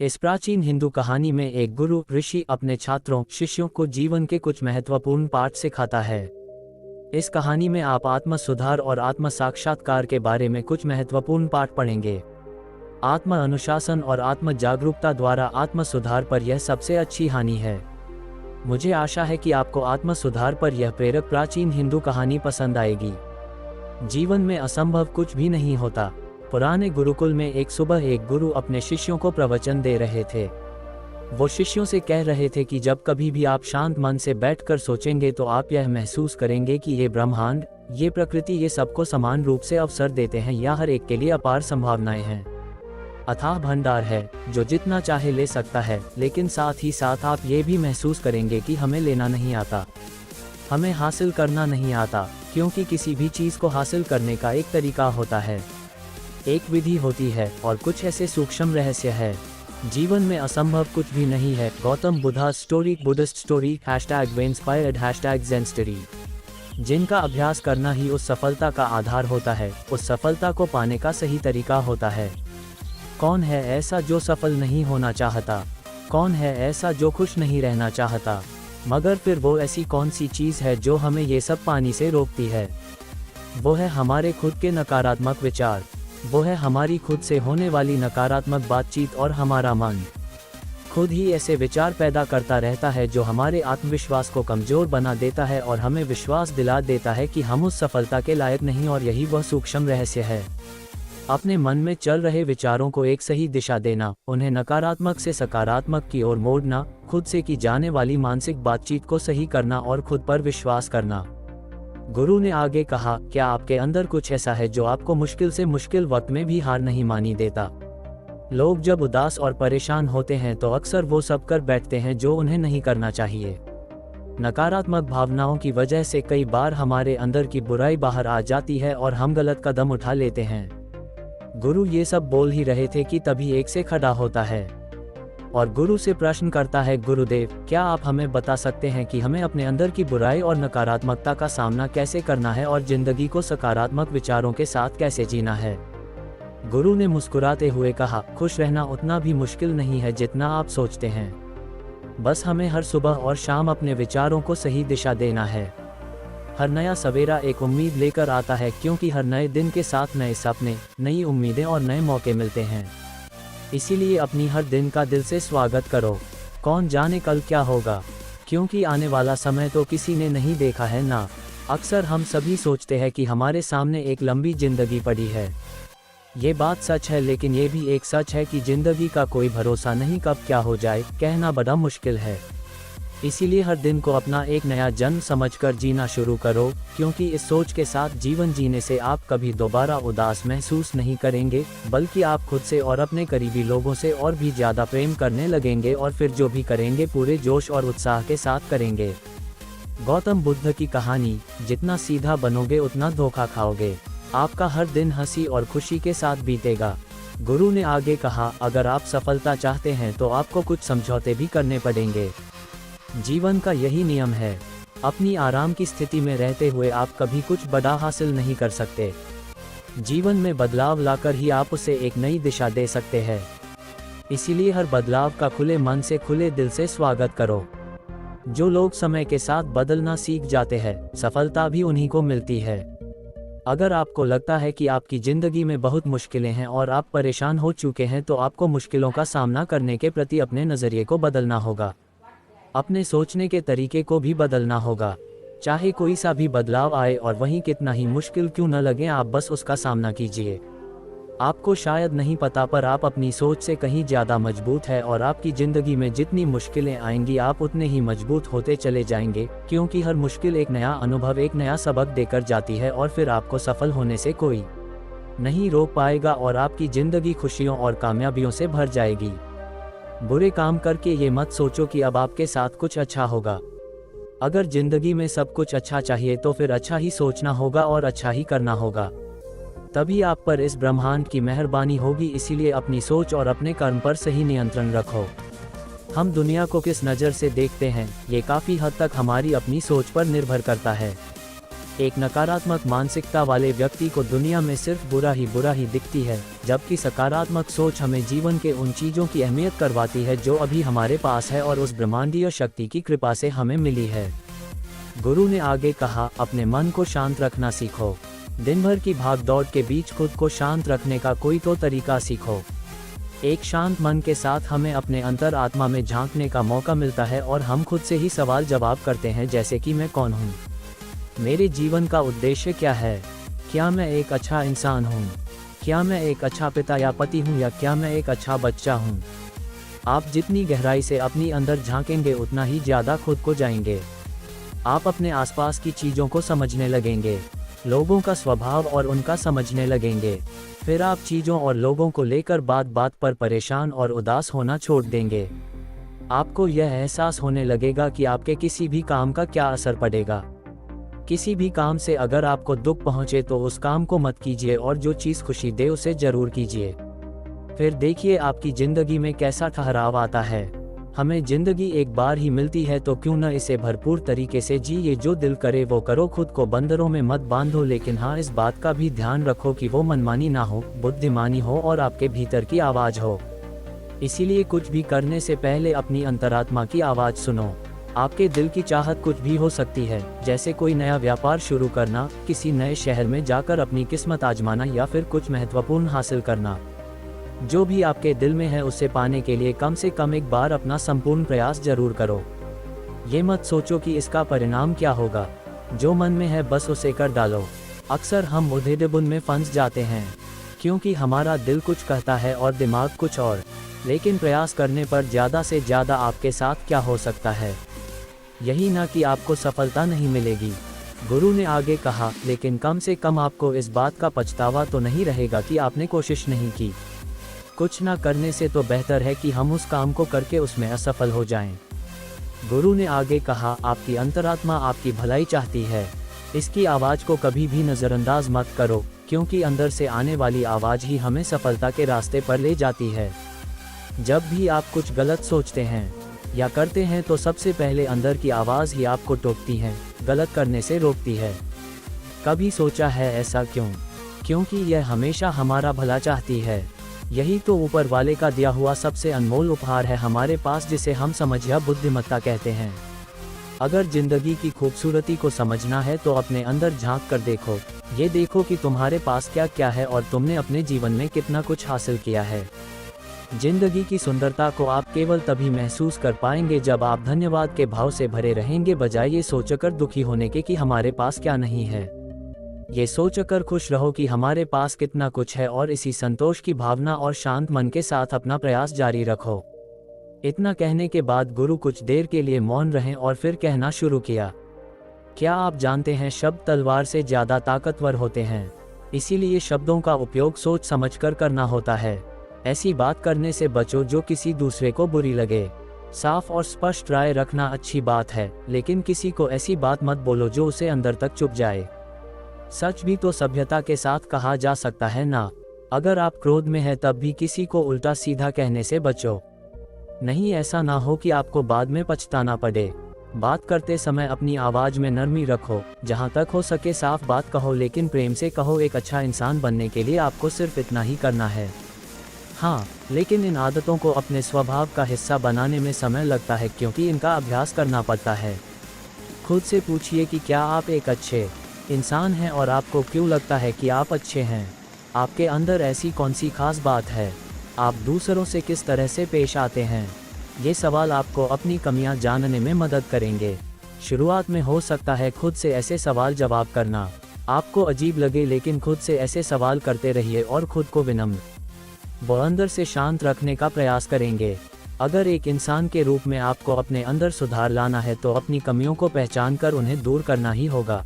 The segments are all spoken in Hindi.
इस प्राचीन हिंदू कहानी में एक गुरु ऋषि अपने छात्रों शिष्यों को जीवन के कुछ महत्वपूर्ण पाठ सिखाता है। इस कहानी में आप आत्म सुधार और आत्म साक्षात्कार के बारे में कुछ महत्वपूर्ण पाठ पढ़ेंगे। आत्म अनुशासन और आत्म जागरूकता द्वारा आत्म सुधार पर यह सबसे अच्छी हानि है। मुझे आशा है कि आपको आत्म सुधार पर यह प्रेरक प्राचीन हिंदू कहानी पसंद आएगी। जीवन में असंभव कुछ भी नहीं होता। पुराने गुरुकुल में एक सुबह एक गुरु अपने शिष्यों को प्रवचन दे रहे थे। वो शिष्यों से कह रहे थे कि जब कभी भी आप शांत मन से बैठकर सोचेंगे तो आप यह महसूस करेंगे कि ये ब्रह्मांड, ये प्रकृति, ये सबको समान रूप से अवसर देते हैं या हर एक के लिए अपार संभावनाएं हैं। अथाह भंडार है जो जितना चाहे ले सकता है, लेकिन साथ ही साथ आप ये भी महसूस करेंगे कि हमें लेना नहीं आता, हमें हासिल करना नहीं आता, क्योंकि किसी भी चीज़ को हासिल करने का एक तरीका होता है, एक विधि होती है और कुछ ऐसे सूक्ष्म रहस्य है। जीवन में असंभव कुछ भी नहीं है। Gautam Buddha story, Buddhist story, #inspired #zenstory। जिनका अभ्यास करना ही उस सफलता का आधार होता है, उस सफलता को पाने का सही तरीका होता है। कौन है ऐसा जो सफल नहीं होना चाहता? कौन है ऐसा जो खुश नहीं रहना चाहता? मगर फिर वो ऐसी कौन सी चीज़ है जो हमें ये सब पाने से रोकती है? वो है हमारे खुद के नकारात्मक विचार। वो है हमारी खुद से होने वाली नकारात्मक बातचीत और हमारा मन खुद ही ऐसे विचार पैदा करता रहता है जो हमारे आत्मविश्वास को कमज़ोर बना देता है और हमें विश्वास दिला देता है कि हम उस सफलता के लायक नहीं। और यही वह सूक्ष्म रहस्य है। अपने मन में चल रहे विचारों को एक सही दिशा देना, उन्हें नकारात्मक से सकारात्मक की ओर मोड़ना, खुद से की जाने वाली मानसिक बातचीत को सही करना और खुद पर विश्वास करना। गुरु ने आगे कहा, क्या आपके अंदर कुछ ऐसा है जो आपको मुश्किल से मुश्किल वक्त में भी हार नहीं मानी देता? लोग जब उदास और परेशान होते हैं तो अक्सर वो सब कर बैठते हैं जो उन्हें नहीं करना चाहिए। नकारात्मक भावनाओं की वजह से कई बार हमारे अंदर की बुराई बाहर आ जाती है और हम गलत कदम उठा लेते हैं। गुरु ये सब बोल ही रहे थे कि तभी एक से खड़ा होता है और गुरु से प्रश्न करता है, गुरुदेव, क्या आप हमें बता सकते हैं कि हमें अपने अंदर की बुराई और नकारात्मकता का सामना कैसे करना है और जिंदगी को सकारात्मक विचारों के साथ कैसे जीना है? गुरु ने मुस्कुराते हुए कहा, खुश रहना उतना भी मुश्किल नहीं है जितना आप सोचते हैं। बस हमें हर सुबह और शाम अपने विचारों को सही दिशा देना है। हर नया सवेरा एक उम्मीद लेकर आता है, क्योंकि हर नए दिन के साथ नए सपने, नई उम्मीदें और नए मौके मिलते हैं। इसीलिए अपनी हर दिन का दिल से स्वागत करो। कौन जाने कल क्या होगा, क्योंकि आने वाला समय तो किसी ने नहीं देखा है ना। अक्सर हम सभी सोचते हैं कि हमारे सामने एक लंबी जिंदगी पड़ी है। ये बात सच है, लेकिन ये भी एक सच है कि जिंदगी का कोई भरोसा नहीं, कब क्या हो जाए कहना बड़ा मुश्किल है। इसीलिए हर दिन को अपना एक नया जन्म समझकर जीना शुरू करो, क्योंकि इस सोच के साथ जीवन जीने से आप कभी दोबारा उदास महसूस नहीं करेंगे, बल्कि आप खुद से और अपने करीबी लोगों से और भी ज़्यादा प्रेम करने लगेंगे और फिर जो भी करेंगे पूरे जोश और उत्साह के साथ करेंगे। गौतम बुद्ध की कहानी, जितना सीधा बनोगे उतना धोखा खाओगे। आपका हर दिन हंसी और खुशी के साथ बीतेगा। गुरु ने आगे कहा, अगर आप सफलता चाहते हैं तो आपको कुछ समझौते भी करने पड़ेंगे। जीवन का यही नियम है। अपनी आराम की स्थिति में रहते हुए आप कभी कुछ बड़ा हासिल नहीं कर सकते। जीवन में बदलाव लाकर ही आप उसे एक नई दिशा दे सकते हैं। इसीलिए हर बदलाव का खुले मन से, खुले दिल से स्वागत करो। जो लोग समय के साथ बदलना सीख जाते हैं, सफलता भी उन्हीं को मिलती है। अगर आपको लगता है कि आपकी ज़िंदगी में बहुत मुश्किलें हैं और आप परेशान हो चुके हैं, तो आपको मुश्किलों का सामना करने के प्रति अपने नज़रिए को बदलना होगा। अपने सोचने के तरीके को भी बदलना होगा। चाहे कोई सा भी बदलाव आए और वहीं कितना ही मुश्किल क्यों न लगे, आप बस उसका सामना कीजिए। आपको शायद नहीं पता, पर आप अपनी सोच से कहीं ज़्यादा मजबूत है और आपकी ज़िंदगी में जितनी मुश्किलें आएंगी आप उतने ही मजबूत होते चले जाएंगे, क्योंकि हर मुश्किल एक नया अनुभव, एक नया सबक देकर जाती है और फिर आपको सफल होने से कोई नहीं रोक पाएगा और आपकी ज़िंदगी खुशियों और कामयाबियों से भर जाएगी। बुरे काम करके ये मत सोचो कि अब आपके साथ कुछ अच्छा होगा। अगर जिंदगी में सब कुछ अच्छा चाहिए तो फिर अच्छा ही सोचना होगा और अच्छा ही करना होगा, तभी आप पर इस ब्रह्मांड की मेहरबानी होगी। इसीलिए अपनी सोच और अपने कर्म पर सही नियंत्रण रखो। हम दुनिया को किस नज़र से देखते हैं, ये काफ़ी हद तक हमारी अपनी सोच पर निर्भर करता है। एक नकारात्मक मानसिकता वाले व्यक्ति को दुनिया में सिर्फ बुरा ही दिखती है, जबकि सकारात्मक सोच हमें जीवन के उन चीज़ों की अहमियत करवाती है जो अभी हमारे पास है और उस ब्रह्मांडीय शक्ति की कृपा से हमें मिली है। गुरु ने आगे कहा, अपने मन को शांत रखना सीखो। दिन भर की भागदौड़ के बीच खुद को शांत रखने का कोई तो तरीका सीखो। एक शांत मन के साथ हमें अपने अंतर आत्मा में झांकने का मौका मिलता है और हम खुद से ही सवाल जवाब करते हैं, जैसे कि मैं कौन हूँ, मेरे जीवन का उद्देश्य क्या है, क्या मैं एक अच्छा इंसान हूँ, क्या मैं एक अच्छा पिता या पति हूँ, या क्या मैं एक अच्छा बच्चा हूँ। आप जितनी गहराई से अपनी अंदर झांकेंगे उतना ही ज़्यादा खुद को जाएंगे। आप अपने आसपास की चीज़ों को समझने लगेंगे, लोगों का स्वभाव और उनका समझने लगेंगे। फिर आप चीज़ों और लोगों को लेकर बात बात पर परेशान और उदास होना छोड़ देंगे। आपको यह एहसास होने लगेगा कि आपके किसी भी काम का क्या असर पड़ेगा। किसी भी काम से अगर आपको दुख पहुंचे तो उस काम को मत कीजिए, और जो चीज़ खुशी दे उसे जरूर कीजिए। फिर देखिए आपकी ज़िंदगी में कैसा ठहराव आता है। हमें ज़िंदगी एक बार ही मिलती है तो क्यों न इसे भरपूर तरीके से जिए। जो दिल करे वो करो, खुद को बंदरों में मत बांधो, लेकिन हाँ, इस बात का भी ध्यान रखो कि वो मनमानी ना हो, बुद्धिमानी हो और आपके भीतर की आवाज़ हो। इसीलिए कुछ भी करने से पहले अपनी अंतरात्मा की आवाज़ सुनो। आपके दिल की चाहत कुछ भी हो सकती है, जैसे कोई नया व्यापार शुरू करना, किसी नए शहर में जाकर अपनी किस्मत आजमाना, या फिर कुछ महत्वपूर्ण हासिल करना। जो भी आपके दिल में है उसे पाने के लिए कम से कम एक बार अपना संपूर्ण प्रयास जरूर करो। ये मत सोचो कि इसका परिणाम क्या होगा। जो मन में है बस उसे कर डालो। अक्सर हम उधेड़बुन में फंस जाते हैं, क्योंकि हमारा दिल कुछ कहता है और दिमाग कुछ और। लेकिन प्रयास करने पर ज़्यादा से ज़्यादा आपके साथ क्या हो सकता है, यही ना कि आपको सफलता नहीं मिलेगी। गुरु ने आगे कहा, लेकिन कम से कम आपको इस बात का पछतावा तो नहीं रहेगा कि आपने कोशिश नहीं की। कुछ ना करने से तो बेहतर है कि हम उस काम को करके उसमें असफल हो जाएं। गुरु ने आगे कहा, आपकी अंतरात्मा आपकी भलाई चाहती है। इसकी आवाज़ को कभी भी नज़रअंदाज मत करो, क्योंकि अंदर से आने वाली आवाज़ ही हमें सफलता के रास्ते पर ले जाती है। जब भी आप कुछ गलत सोचते हैं या करते हैं तो सबसे पहले अंदर की आवाज़ ही आपको टोकती है, गलत करने से रोकती है। कभी सोचा है ऐसा क्यों? क्योंकि यह हमेशा हमारा भला चाहती है। यही तो ऊपर वाले का दिया हुआ सबसे अनमोल उपहार है हमारे पास, जिसे हम समझ या बुद्धिमत्ता कहते हैं। अगर जिंदगी की खूबसूरती को समझना है तो अपने अंदर झांक कर देखो। ये देखो कि तुम्हारे पास क्या क्या है और तुमने अपने जीवन में कितना कुछ हासिल किया है। जिंदगी की सुंदरता को आप केवल तभी महसूस कर पाएंगे जब आप धन्यवाद के भाव से भरे रहेंगे, बजाय ये सोचकर दुखी होने के कि हमारे पास क्या नहीं है। ये सोचकर खुश रहो कि हमारे पास कितना कुछ है, और इसी संतोष की भावना और शांत मन के साथ अपना प्रयास जारी रखो। इतना कहने के बाद गुरु कुछ देर के लिए मौन रहे और फिर कहना शुरू किया, क्या आप जानते हैं, शब्द तलवार से ज़्यादा ताकतवर होते हैं। इसीलिए शब्दों का उपयोग सोच समझकर करना होता है। ऐसी बात करने से बचो जो किसी दूसरे को बुरी लगे। साफ और स्पष्ट राय रखना अच्छी बात है, लेकिन किसी को ऐसी बात मत बोलो जो उसे अंदर तक चुभ जाए। सच भी तो सभ्यता के साथ कहा जा सकता है ना। अगर आप क्रोध में हैं तब भी किसी को उल्टा सीधा कहने से बचो। नहीं, ऐसा ना हो कि आपको बाद में पछताना पड़े। बात करते समय अपनी आवाज़ में नरमी रखो। जहाँ तक हो सके साफ बात कहो, लेकिन प्रेम से कहो। एक अच्छा इंसान बनने के लिए आपको सिर्फ इतना ही करना है। हाँ, लेकिन इन आदतों को अपने स्वभाव का हिस्सा बनाने में समय लगता है, क्योंकि इनका अभ्यास करना पड़ता है। खुद से पूछिए कि क्या आप एक अच्छे इंसान हैं, और आपको क्यों लगता है कि आप अच्छे हैं। आपके अंदर ऐसी कौन सी खास बात है। आप दूसरों से किस तरह से पेश आते हैं। ये सवाल आपको अपनी कमियां जानने में मदद करेंगे। शुरुआत में हो सकता है खुद से ऐसे सवाल जवाब करना आपको अजीब लगे, लेकिन खुद से ऐसे सवाल करते रहिए और खुद को विनम्र व अंदर से शांत रखने का प्रयास करेंगे। अगर एक इंसान के रूप में आपको अपने अंदर सुधार लाना है तो अपनी कमियों को पहचान कर उन्हें दूर करना ही होगा।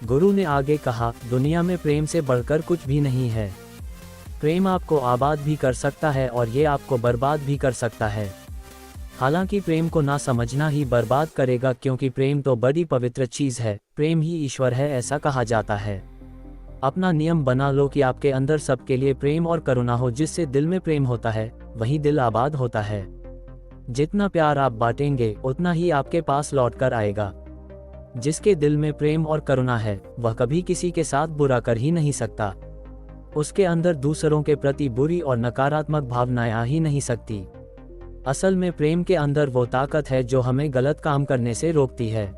गुरु ने आगे कहा, दुनिया में प्रेम से बढ़कर कुछ भी नहीं है। प्रेम आपको आबाद भी कर सकता है और ये आपको बर्बाद भी कर सकता है। हालांकि प्रेम को ना समझना ही बर्बाद करेगा, क्योंकि प्रेम तो बड़ी पवित्र चीज़ है। प्रेम ही ईश्वर है, ऐसा कहा जाता है। अपना नियम बना लो कि आपके अंदर सबके लिए प्रेम और करुणा हो। जिससे दिल में प्रेम होता है वही दिल आबाद होता है। जितना प्यार आप बांटेंगे उतना ही आपके पास लौट कर आएगा। जिसके दिल में प्रेम और करुणा है, वह कभी किसी के साथ बुरा कर ही नहीं सकता। उसके अंदर दूसरों के प्रति बुरी और नकारात्मक भावनाएं आ ही नहीं सकती। असल में प्रेम के अंदर वो ताकत है जो हमें गलत काम करने से रोकती है।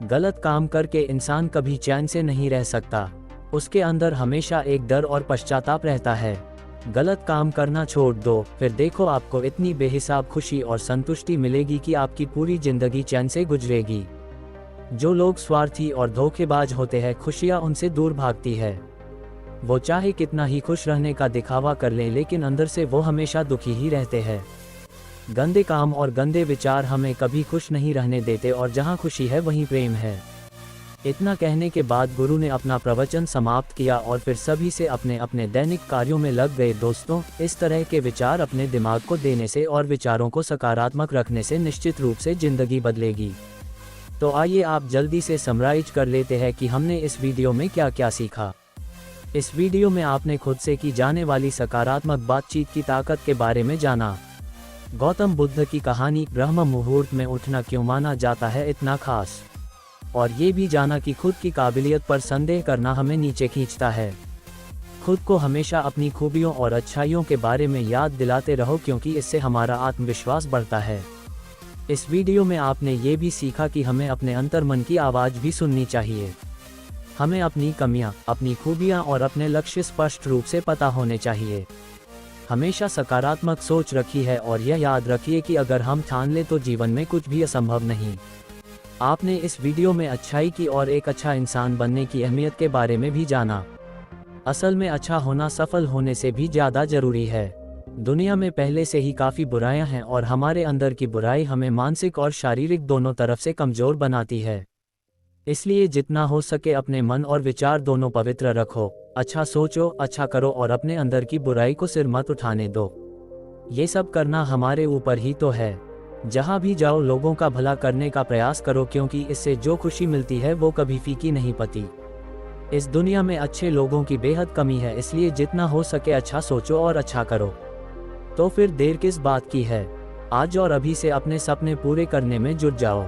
गलत काम करके इंसान कभी चैन से नहीं रह सकता। उसके अंदर हमेशा एक डर और पश्चाताप रहता है। गलत काम करना छोड़ दो, फिर देखो आपको इतनी बेहिसाब खुशी और संतुष्टि मिलेगी कि आपकी पूरी जिंदगी चैन से गुजरेगी। जो लोग स्वार्थी और धोखेबाज होते हैं, खुशियां उनसे दूर भागती है। वो चाहे कितना ही खुश रहने का दिखावा कर लें, लेकिन अंदर से वो हमेशा दुखी ही रहते हैं। गंदे काम और गंदे विचार हमें कभी खुश नहीं रहने देते, और जहाँ खुशी है वहीं प्रेम है। इतना कहने के बाद गुरु ने अपना प्रवचन समाप्त किया और फिर सभी से अपने अपने दैनिक कार्यों में लग गए। दोस्तों, इस तरह के विचार अपने दिमाग को देने से और विचारों को सकारात्मक रखने से निश्चित रूप से जिंदगी बदलेगी। तो आइए आप जल्दी से समराइज कर लेते हैं कि हमने इस वीडियो में क्या क्या सीखा। इस वीडियो में आपने खुद से की जाने वाली सकारात्मक बातचीत की ताकत के बारे में जाना। गौतम बुद्ध की कहानी ब्रह्म मुहूर्त में उठना क्यों माना जाता है इतना खास, और ये भी जाना कि खुद की काबिलियत पर संदेह करना हमें नीचे खींचता है। खुद को हमेशा अपनी खूबियों और अच्छाइयों के बारे में याद दिलाते रहो, क्योंकि इससे हमारा आत्मविश्वास बढ़ता है। इस वीडियो में आपने ये भी सीखा कि हमें अपने अंतर्मन की आवाज़ भी सुननी चाहिए। हमें अपनी कमियां, अपनी खूबियां और अपने लक्ष्य स्पष्ट रूप से पता होने चाहिए। हमेशा सकारात्मक सोच रखी है, और यह याद रखिए कि अगर हम ठान लें तो जीवन में कुछ भी असंभव नहीं। आपने इस वीडियो में अच्छाई की और एक अच्छा इंसान बनने की अहमियत के बारे में भी जाना। असल में अच्छा होना सफल होने से भी ज़्यादा ज़रूरी है। दुनिया में पहले से ही काफ़ी बुराइयां हैं, और हमारे अंदर की बुराई हमें मानसिक और शारीरिक दोनों तरफ से कमज़ोर बनाती है। इसलिए जितना हो सके अपने मन और विचार दोनों पवित्र रखो। अच्छा सोचो, अच्छा करो, और अपने अंदर की बुराई को सिर मत उठाने दो। ये सब करना हमारे ऊपर ही तो है। जहाँ भी जाओ लोगों का भला करने का प्रयास करो, क्योंकि इससे जो खुशी मिलती है वो कभी फीकी नहीं पड़ती। इस दुनिया में अच्छे लोगों की बेहद कमी है, इसलिए जितना हो सके अच्छा सोचो और अच्छा करो। तो फिर देर किस बात की है, आज और अभी से अपने सपने पूरे करने में जुट जाओ।